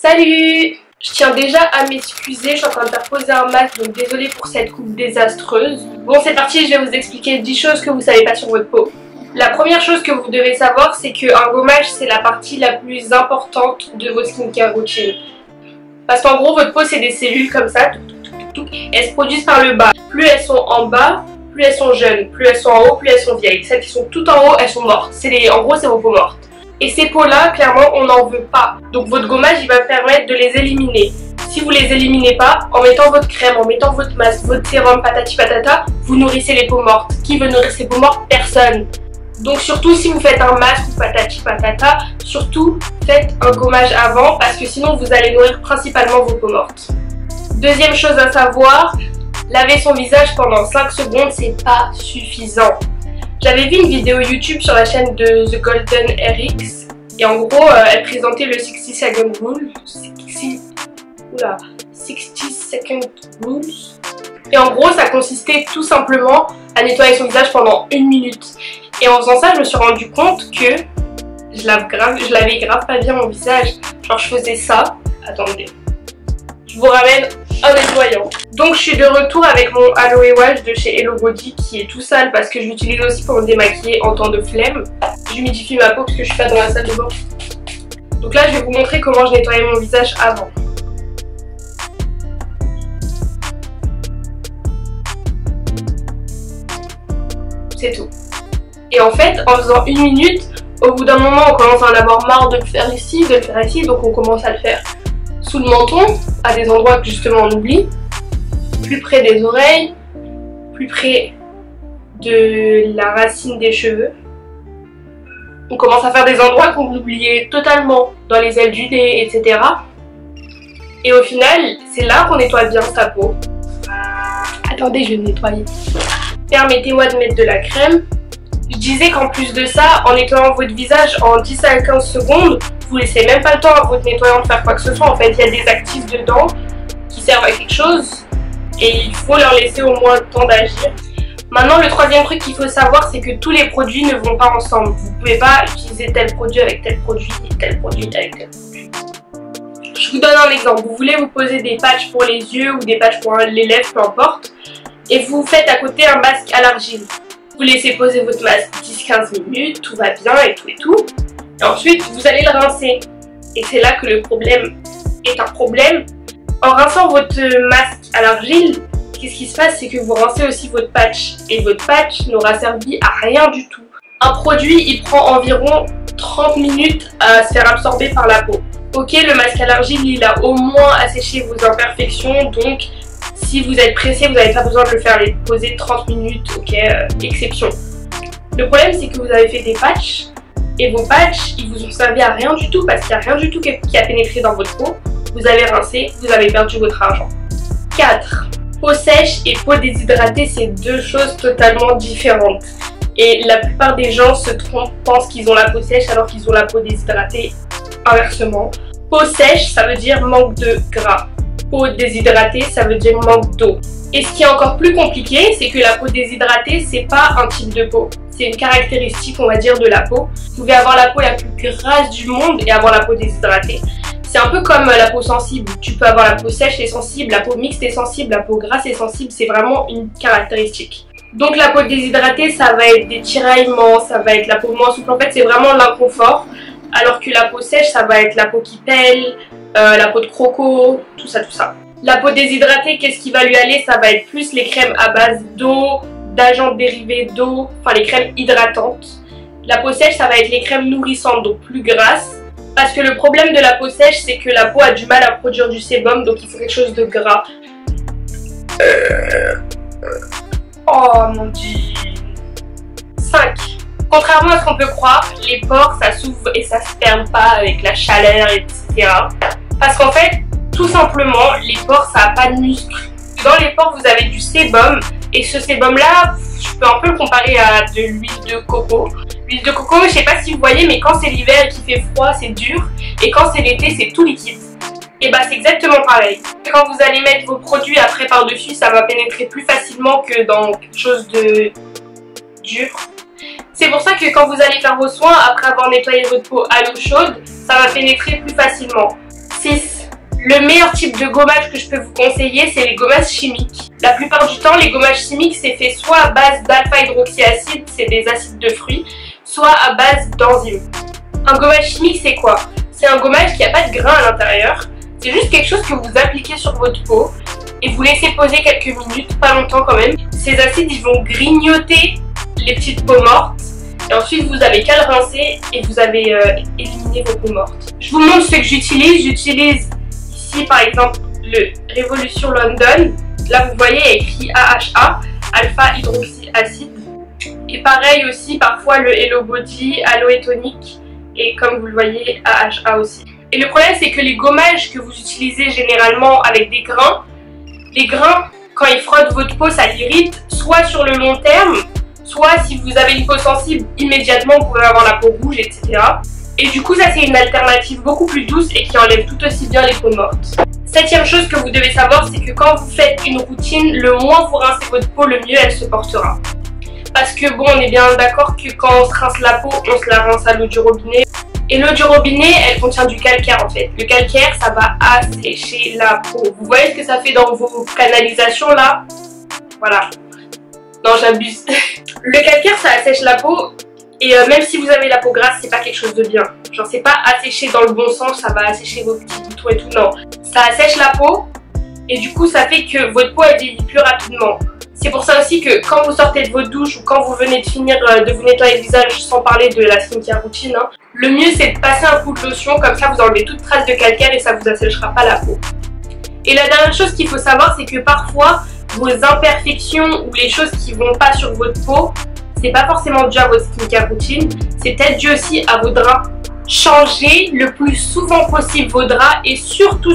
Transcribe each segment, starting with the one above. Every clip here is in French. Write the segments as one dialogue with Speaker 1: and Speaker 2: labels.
Speaker 1: Salut! Je tiens déjà à m'excuser, je suis en train de faire poser un masque, donc désolée pour cette coupe désastreuse. Bon, c'est parti, je vais vous expliquer 10 choses que vous savez pas sur votre peau. La première chose que vous devez savoir, c'est qu'un gommage, c'est la partie la plus importante de votre skincare routine. Parce qu'en gros, votre peau, c'est des cellules comme ça, elles se produisent par le bas. Plus elles sont en bas, plus elles sont jeunes. Plus elles sont en haut, plus elles sont vieilles. Celles qui sont toutes en haut, elles sont mortes. En gros, c'est vos peaux mortes. Et ces peaux-là, clairement, on n'en veut pas. Donc votre gommage, il va permettre de les éliminer. Si vous les éliminez pas, en mettant votre crème, en mettant votre masque, votre sérum, patati patata, vous nourrissez les peaux mortes. Qui veut nourrir ses peaux mortes? Personne. Donc surtout si vous faites un masque ou patati patata, surtout faites un gommage avant parce que sinon vous allez nourrir principalement vos peaux mortes. Deuxième chose à savoir, laver son visage pendant 5 secondes, c'est pas suffisant. J'avais vu une vidéo YouTube sur la chaîne de The Golden RX et en gros elle présentait le 60 Second Rule. 60 Second Rules. Et en gros ça consistait tout simplement à nettoyer son visage pendant 1 minute. Et en faisant ça je me suis rendu compte que je lavais grave pas bien mon visage. Genre je faisais ça. Attendez. Je vous ramène un nettoyant. Donc je suis de retour avec mon Aloe Wash de chez Hello Body qui est tout sale parce que je l'utilise aussi pour me démaquiller en temps de flemme. J'humidifie ma peau parce que je suis pas dans la salle de bain. Donc là je vais vous montrer comment je nettoyais mon visage avant. C'est tout. Et en fait en faisant 1 minute, au bout d'un moment on commence à en avoir marre de le faire ici, donc on commence à le faire sous le menton, à des endroits que justement on oublie, plus près des oreilles, plus près de la racine des cheveux. On commence à faire des endroits qu'on oubliait totalement, dans les ailes du nez, etc. Et au final, c'est là qu'on nettoie bien sa peau. Attendez, je vais me nettoyer. Permettez-moi de mettre de la crème. Je disais qu'en plus de ça, en nettoyant votre visage en 10 à 15 secondes, vous laissez même pas le temps à votre nettoyant de faire quoi que ce soit. En fait, il y a des actifs dedans qui servent à quelque chose et il faut leur laisser au moins le temps d'agir. Maintenant, le troisième truc qu'il faut savoir, c'est que tous les produits ne vont pas ensemble. Vous pouvez pas utiliser tel produit avec tel produit et tel produit avec tel produit. Je vous donne un exemple. Vous voulez vous poser des patchs pour les yeux ou des patchs pour les lèvres, peu importe, et vous faites à côté un masque à l'argile. Vous laissez poser votre masque 10-15 minutes, tout va bien et tout. Et ensuite, vous allez le rincer. Et c'est là que le problème est un problème. En rinçant votre masque à l'argile, qu'est-ce qui se passe? C'est que vous rincez aussi votre patch. Et votre patch n'aura servi à rien du tout. Un produit, il prend environ 30 minutes à se faire absorber par la peau. Ok, le masque à l'argile, il a au moins asséché vos imperfections, donc si vous êtes pressé, vous n'avez pas besoin de le faire les poser 30 minutes, ok, exception. Le problème, c'est que vous avez fait des patchs, et vos patchs, ils vous ont servi à rien du tout, parce qu'il n'y a rien du tout qui a pénétré dans votre peau. Vous avez rincé, vous avez perdu votre argent. 4. Peau sèche et peau déshydratée, c'est deux choses totalement différentes. Et la plupart des gens se trompent, pensent qu'ils ont la peau sèche alors qu'ils ont la peau déshydratée. Inversement. Peau sèche, ça veut dire manque de gras. Peau déshydratée, ça veut dire manque d'eau. Et ce qui est encore plus compliqué, c'est que la peau déshydratée, c'est pas un type de peau. C'est une caractéristique, on va dire, de la peau. Vous pouvez avoir la peau la plus grasse du monde et avoir la peau déshydratée. C'est un peu comme la peau sensible. Tu peux avoir la peau sèche et sensible, la peau mixte et sensible, la peau grasse et sensible. C'est vraiment une caractéristique. Donc la peau déshydratée, ça va être des tiraillements, ça va être la peau moins souple. En fait, c'est vraiment l'inconfort. Alors que la peau sèche, ça va être la peau qui pèle, la peau de croco, tout ça. La peau déshydratée, qu'est-ce qui va lui aller? Ça va être plus les crèmes à base d'eau, d'agents dérivés d'eau, enfin les crèmes hydratantes. La peau sèche, ça va être les crèmes nourrissantes, donc plus grasses. Parce que le problème de la peau sèche, c'est que la peau a du mal à produire du sébum, donc il faut quelque chose de gras. Oh mon dieu. 5. Contrairement à ce qu'on peut croire, les pores ça s'ouvre et ça se ferme pas avec la chaleur, etc. Parce qu'en fait, tout simplement, les pores ça n'a pas de muscles. Dans les pores, vous avez du sébum et ce sébum là, je peux un peu le comparer à de l'huile de coco. L'huile de coco, je sais pas si vous voyez, mais quand c'est l'hiver et qu'il fait froid, c'est dur et quand c'est l'été, c'est tout liquide. Et bah c'est exactement pareil. Quand vous allez mettre vos produits après par-dessus, ça va pénétrer plus facilement que dans quelque chose de dur. C'est pour ça que quand vous allez faire vos soins, après avoir nettoyé votre peau à l'eau chaude, ça va pénétrer plus facilement. 6. Le meilleur type de gommage que je peux vous conseiller, c'est les gommages chimiques. La plupart du temps, les gommages chimiques, c'est fait soit à base d'alpha-hydroxyacide, c'est des acides de fruits, soit à base d'enzymes. Un gommage chimique, c'est quoi? C'est un gommage qui n'a pas de grain à l'intérieur. C'est juste quelque chose que vous appliquez sur votre peau et vous laissez poser quelques minutes, pas longtemps quand même. Ces acides, ils vont grignoter les petites peaux mortes. Et ensuite, vous avez qu'à le rincer et vous avez éliminé vos peaux mortes. Je vous montre ce que j'utilise. J'utilise ici, par exemple, le Revolution London. Là, vous voyez, il y a écrit AHA, alpha-hydroxyacide. Et pareil aussi, parfois, le Hello Body, Aloe Tonic. Et comme vous le voyez, AHA aussi. Et le problème, c'est que les gommages que vous utilisez généralement avec des grains, les grains, quand ils frottent votre peau, ça l'irrite, soit sur le long terme, soit si vous avez une peau sensible, immédiatement vous pouvez avoir la peau rouge, etc. Et du coup, ça c'est une alternative beaucoup plus douce et qui enlève tout aussi bien les peaux mortes. Septième chose que vous devez savoir, c'est que quand vous faites une routine, le moins vous rincez votre peau, le mieux elle se portera. Parce que bon, on est bien d'accord que quand on se rince la peau, on se la rince à l'eau du robinet. Et l'eau du robinet, elle contient du calcaire en fait. Le calcaire, ça va assécher la peau. Vous voyez ce que ça fait dans vos canalisations là? Voilà. Non, j'abuse. Le calcaire, ça assèche la peau. Et même si vous avez la peau grasse, c'est pas quelque chose de bien. Genre, c'est pas assécher dans le bon sens, ça va assécher vos petits boutons et tout. Non. Ça assèche la peau. Et du coup, ça fait que votre peau, elle vieillit plus rapidement. C'est pour ça aussi que quand vous sortez de votre douche ou quand vous venez de finir de vous nettoyer le visage, sans parler de la skincare routine, hein, le mieux c'est de passer un coup de lotion, comme ça vous enlevez toute trace de calcaire et ça vous asséchera pas la peau. Et la dernière chose qu'il faut savoir, c'est que parfois vos imperfections ou les choses qui vont pas sur votre peau, c'est pas forcément dû à votre skincare routine, c'est peut-être dû aussi à vos draps. Changez le plus souvent possible vos draps et surtout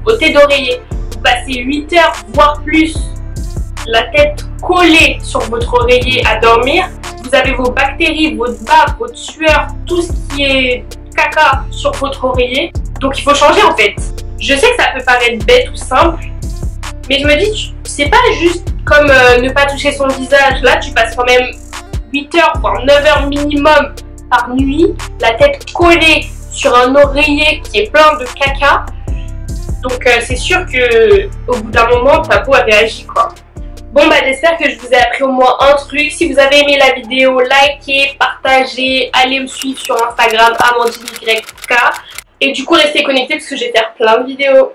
Speaker 1: vos têtes d'oreiller. Vous passez 8 heures voire plus la tête collée sur votre oreiller à dormir, vous avez vos bactéries, votre bave, votre sueur, tout ce qui est caca sur votre oreiller. Donc il faut changer en fait. Je sais que ça peut paraître bête ou simple, mais je me dis, c'est pas juste comme ne pas toucher son visage. Là, tu passes quand même 8 heures, voire 9 heures minimum par nuit, la tête collée sur un oreiller qui est plein de caca. Donc c'est sûr que au bout d'un moment, ta peau a réagi quoi. Bon bah j'espère que je vous ai appris au moins un truc. Si vous avez aimé la vidéo, likez, partagez, allez me suivre sur Instagram AmandineYK. Et du coup restez connectés parce que je vais faire plein de vidéos.